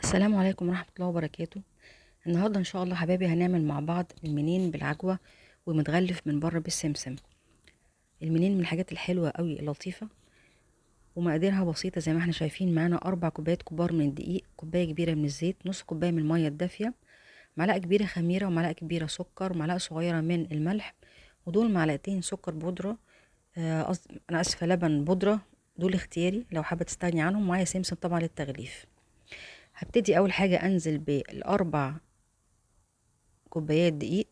السلام عليكم ورحمة الله وبركاته. النهاردة ان شاء الله حبايبي هنعمل مع بعض المنين بالعجوة ومتغلف من بره بالسمسم. المنين من الحاجات الحلوة قوي اللطيفة، ومقاديرها بسيطة زي ما احنا شايفين. معانا 4 كوبايات كبار من الدقيق، كوباية كبيرة من الزيت، نص كوباية من المية الدافية، معلقة كبيرة خميرة ومعلقة كبيرة سكر ومعلقة صغيرة من الملح، ودول معلقتين سكر بودرة. انا اسفة، لبن بودرة. دول اختياري لو حابة تستغني عنهم. معايا سمسم طبعا للتغليف. هبتدي اول حاجة انزل ب4 كوبايات دقيق.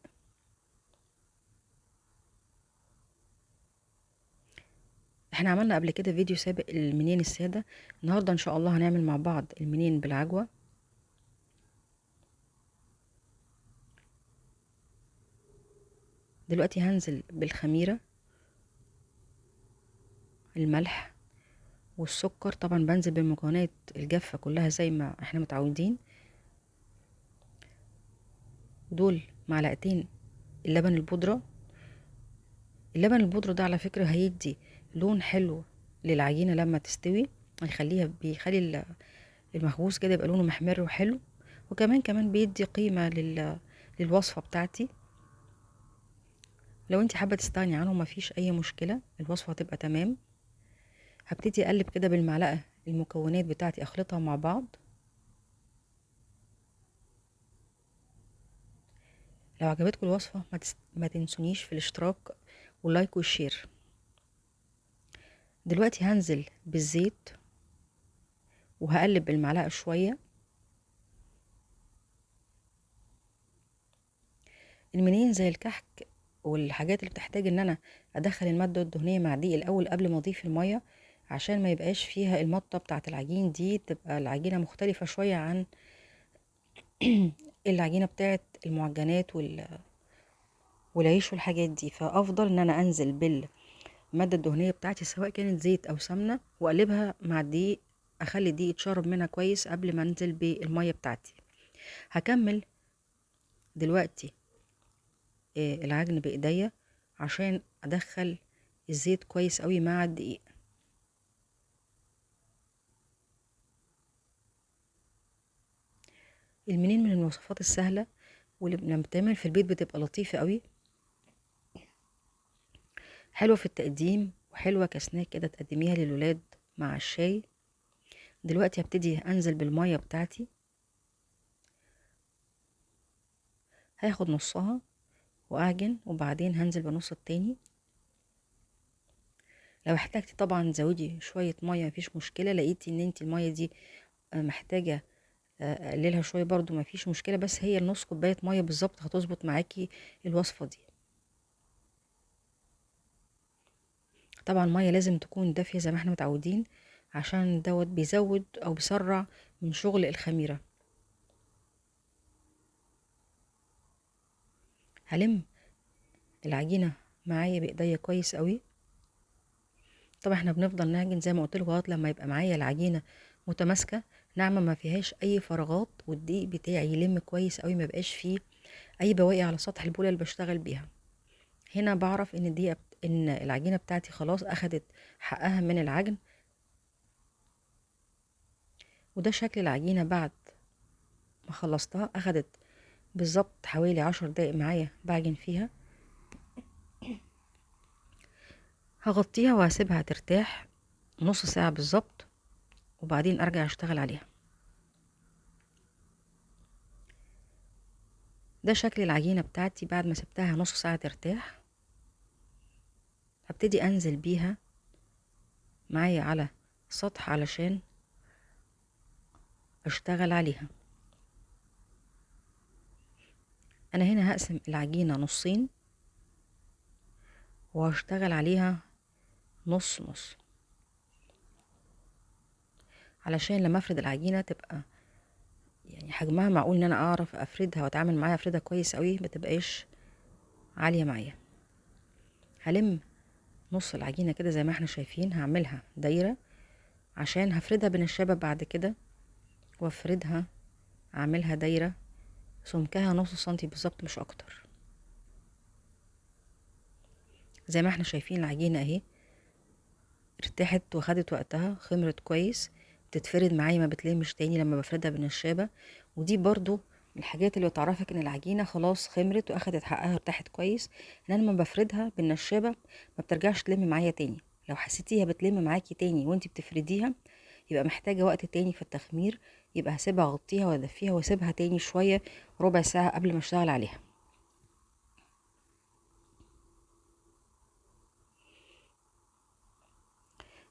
احنا عملنا قبل كده فيديو سابق المنين السادة. النهاردة ان شاء الله هنعمل مع بعض المنين بالعجوة. دلوقتي هنزل بالخميرة، الملح والسكر. طبعا بنزل بالمكونات الجافة كلها زي ما احنا متعودين. دول معلقتين اللبن البودرة. اللبن البودرة ده على فكرة هيدي لون حلو للعجينة لما تستوي، بيخلي المخبوز كده يبقى لونه محمر وحلو، وكمان بيدي قيمة للوصفة بتاعتي. لو انت حابة تستغني عنه مفيش اي مشكلة، الوصفة هتبقى تمام. هبتدي اقلب كده بالمعلقة المكونات بتاعتي، اخلطها مع بعض. لو عجبتكم الوصفة ما تنسونيش في الاشتراك واللايك والشير. دلوقتي هنزل بالزيت وهقلب بالمعلقة شوية. المنين زي الكحك والحاجات اللي بتحتاج ان انا ادخل المادة الدهنية مع دقيق الاول قبل ما اضيف المية، عشان ما يبقاش فيها المطة بتاعة العجين دي، تبقى العجينة مختلفة شوية عن العجينة بتاعة المعجنات والعيش والحاجات دي. فافضل ان انا انزل بالمادة الدهنية بتاعتي سواء كانت زيت او سمنة، واقلبها مع الدقيق، اخلي الدقيق يتشرب منها كويس قبل ما انزل بالمية بتاعتي. هكمل دلوقتي العجن بايديا عشان ادخل الزيت كويس قوي مع الدقيق. المنين من الوصفات السهلة، واللي لما بتعمل في البيت بتبقى لطيفة قوي، حلوة في التقديم وحلوة كسناك كده تقدميها للولاد مع الشاي. دلوقتي هبتدي انزل بالمية بتاعتي، هاخد نصها واعجن، وبعدين هنزل بنص التاني. لو احتاجتي طبعا زودي شوية مية مفيش مشكلة. لقيتي ان انت المية دي محتاجة اقللها شوية برضو مفيش مشكلة، بس هي النص كوباية مية بالظبط هتظبط معاكي الوصفة دي. طبعا المية لازم تكون دافية زي ما احنا متعودين، عشان دوت بيزود او بيسرع من شغل الخميرة. هلم العجينة معايا بايديا كويس قوي. طبعا احنا بنفضل نعجن زي ما قلت لكم لغايه لما يبقى معايا العجينه متماسكه ناعمه ما فيهاش اي فراغات، والدقيق بتاعي يلم كويس قوي، ما بقاش فيه اي بواقي على سطح البوله اللي بشتغل بيها. هنا بعرف ان العجينه بتاعتي خلاص اخدت حقها من العجن. وده شكل العجينه بعد ما خلصتها. اخدت بالظبط حوالي 10 دقايق معايا بعجن فيها. هغطيها وهسيبها ترتاح نص ساعه بالظبط، وبعدين ارجع اشتغل عليها. ده شكل العجينة بتاعتي بعد ما سبتها نص ساعة ترتاح. هبتدي انزل بيها معايا على السطح علشان اشتغل عليها. انا هنا هقسم العجينة نصين وهشتغل عليها نص نص، علشان لما افرد العجينة تبقى يعني حجمها معقول، ان انا اعرف افردها واتعامل معاها افردها كويس قوي، ما تبقاش عالية معايا. هلم نص العجينة كده زي ما احنا شايفين، هعملها دايرة عشان هفردها بنشابة بعد كده، وافردها اعملها دايرة سمكها نص سنتي بالظبط مش اكتر. زي ما احنا شايفين العجينة اهي ارتاحت وخدت وقتها، خمرت كويس، بتتفرد معايا، ما بتلمش تاني لما بفردها بالنشابة. ودي برضو من الحاجات اللي بتعرفك ان العجينة خلاص خمرت واخدت حقها ارتاحت كويس، ان انا لما بفردها بالنشابة ما بترجعش تلم معايا تاني. لو حسيتيها بتلم معاكي تاني وانتي بتفرديها، يبقى محتاجة وقت تاني في التخمير، يبقى هسيبها اغطيها وادفيها واسيبها تاني شوية، ربع ساعة قبل ما اشتغل عليها.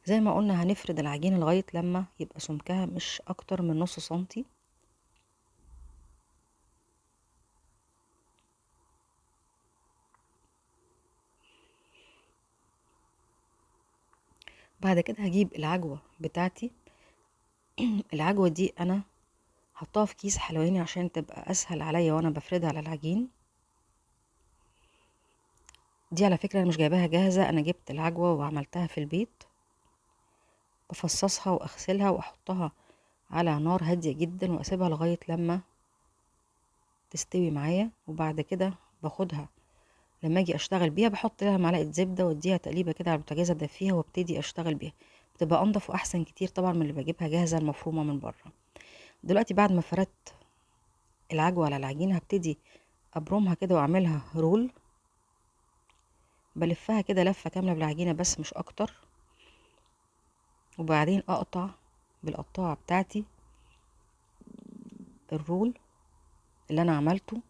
زي ما قلنا هنفرد العجينة لغاية لما يبقى سمكها مش اكتر من نص سنتي. بعد كده هجيب العجوة بتاعتي. العجوة دي انا حطها في كيس حلواني عشان تبقى اسهل عليا وانا بفردها على العجين. دي على فكرة انا مش جايباها جاهزة، انا جبت العجوة وعملتها في البيت. بفصصها واغسلها واحطها على نار هادية جدا واسيبها لغاية لما تستوي معايا. وبعد كده باخدها لما اجي اشتغل بيها، بحط لها معلقة زبدة واديها تقليبة كده على البوتاجاز ادفيها وابتدي اشتغل بيها. بتبقى انضف واحسن كتير طبعا من اللي بجيبها جاهزة المفرومة من بره. دلوقتي بعد ما فردت العجوة على العجينة هبتدي ابرمها كده واعملها رول. بلفها كده لفة كاملة بالعجينة بس مش اكتر، وبعدين اقطع بالقطاعة بتاعتي الرول اللي انا عملته.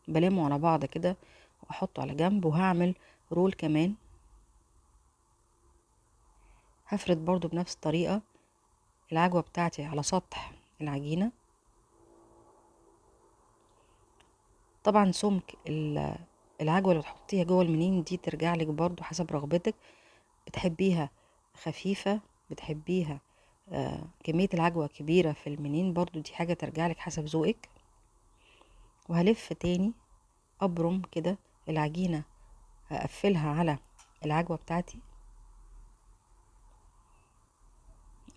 بلمه على بعض كده واحطه على جنب، وهعمل رول كمان. هفرد برضو بنفس الطريقة العجوة بتاعتي على سطح العجينة. طبعا سمك العجوة اللي بتحطيها جوه المنين دي ترجع لك برضو حسب رغبتك، بتحبيها خفيفة، بتحبيها كمية العجوة كبيرة في المنين، برضو دي حاجة ترجع لك حسب ذوقك. وهلف تاني ابرم كده العجينة، هقفلها على العجوة بتاعتي،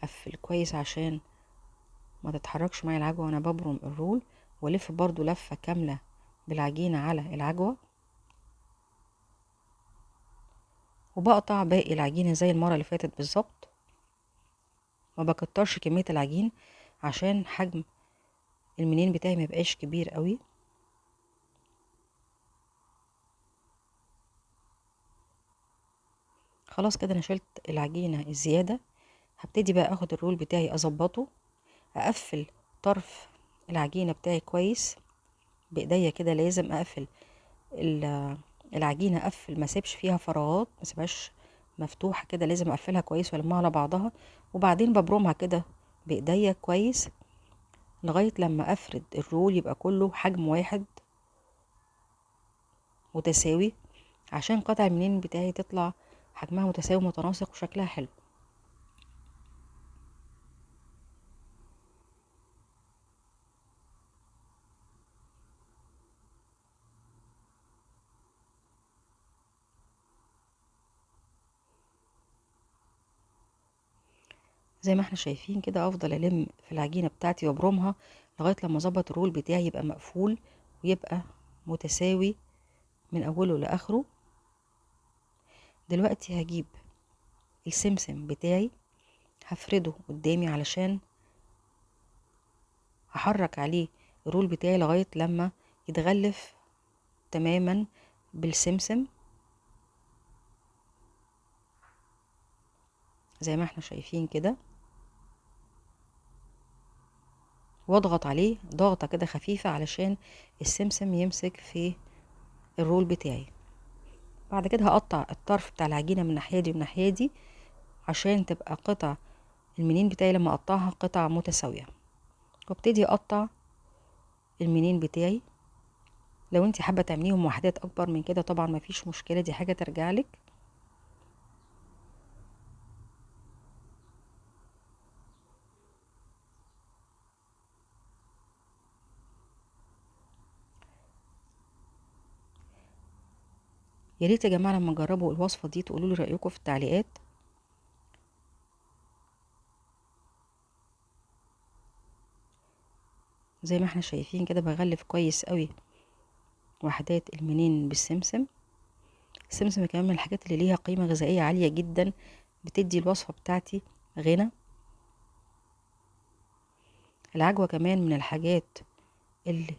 اقفل كويس عشان ما تتحركش معايا العجوة وانا ببرم الرول. والف برضو لفة كاملة بالعجينة على العجوة، وبقطع باقي العجينة زي المرة اللي فاتت بالظبط. ما بكترش كمية العجين عشان حجم المنين بتاعي ما يبقاش كبير قوي. خلاص كده انا شلت العجينة الزيادة. هبتدي بقى اخد الرول بتاعي اظبطه، اقفل طرف العجينة بتاعي كويس بايديا كده. لازم اقفل العجينة، اقفل ما اسيبش فيها فراغات، ما اسيبهاش مفتوحة كده، لازم اقفلها كويس والمها على بعضها. وبعدين ببرمها كده بايديا كويس لغاية لما افرد الرول يبقى كله حجم واحد متساوي، عشان قطع المنين بتاعي تطلع حجمها متساوي متناسق وشكلها حلو. زي ما احنا شايفين كده افضل الم في العجينة بتاعتي وابرمها لغاية لما اظبط الرول بتاعي يبقى مقفول ويبقى متساوي من اوله لاخره. دلوقتي هجيب السمسم بتاعي، هفرده قدامي علشان هحرك عليه الرول بتاعي لغاية لما يتغلف تماما بالسمسم زي ما احنا شايفين كده. واضغط عليه ضغطة كده خفيفة علشان السمسم يمسك في الرول بتاعي. بعد كده هقطع الطرف بتاع العجينة من الناحية دي والناحية دي عشان تبقى قطع المنين بتاعي لما اقطعها قطع متساوية. وابتدي اقطع المنين بتاعي. لو انت حابة تعمليهم وحدات اكبر من كده طبعا مفيش مشكلة، دي حاجة ترجعلك. يا ريت يا جماعة لما تجربوا الوصفة دي تقولوا لي رأيكم في التعليقات. زي ما احنا شايفين كده بغلف كويس قوي وحدات المنين بالسمسم. السمسم كمان من الحاجات اللي ليها قيمة غذائية عالية جدا، بتدي الوصفة بتاعتي غنى. العجوة كمان من الحاجات اللي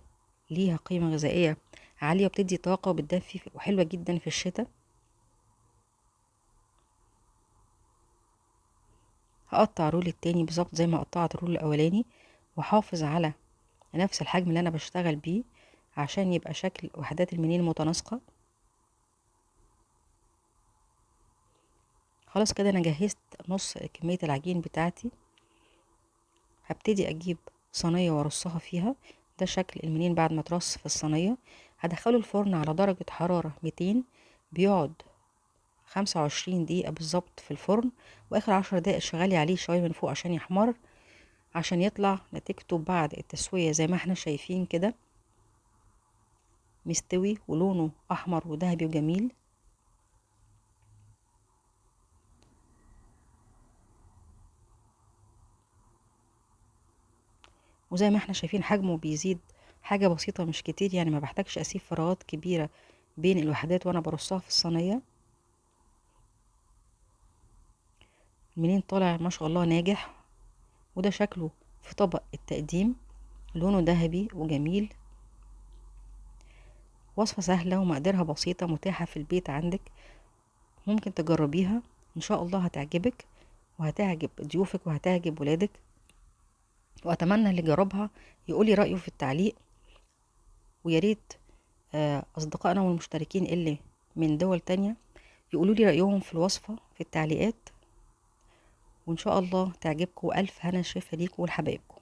ليها قيمة غذائية عالية، وبتدي طاقة وبتدفي وحلوة جدا في الشتاء. هقطع الرول التاني بالظبط زي ما قطعت الرول الاولاني، واحافظ على نفس الحجم اللي انا بشتغل بيه عشان يبقى شكل وحدات المنين متناسقة. خلاص كده انا جهزت نص كمية العجين بتاعتي. هبتدي اجيب صينية وارصها فيها. ده شكل المنين بعد ما ترص في الصينية. هدخله الفرن على درجة حرارة 200، بيقعد 25 دقيقة بالظبط في الفرن، واخر 10 دقايق شغالي عليه شوية من فوق عشان يحمر، عشان يطلع نتيجته بعد التسوية زي ما احنا شايفين كده، مستوي ولونه احمر وذهبي وجميل. وزي ما احنا شايفين حجمه بيزيد، حاجة بسيطة مش كتير يعني، ما بحتاجش اسيب فراغات كبيرة بين الوحدات وانا برصها في الصينية. المنين طالع ما شاء الله ناجح. وده شكله في طبق التقديم، لونه ذهبي وجميل. وصفة سهلة ومقاديرها بسيطة، متاحة في البيت عندك، ممكن تجربيها ان شاء الله هتعجبك، وهتعجب ضيوفك وهتعجب ولادك. واتمنى اللي جربها يقولي رأيه في التعليق. وياريت اصدقائنا والمشتركين اللي من دول تانية يقولوا لي رأيهم في الوصفة في التعليقات، وان شاء الله تعجبكم. والف هنا شفا ليكم ولحبايبكم.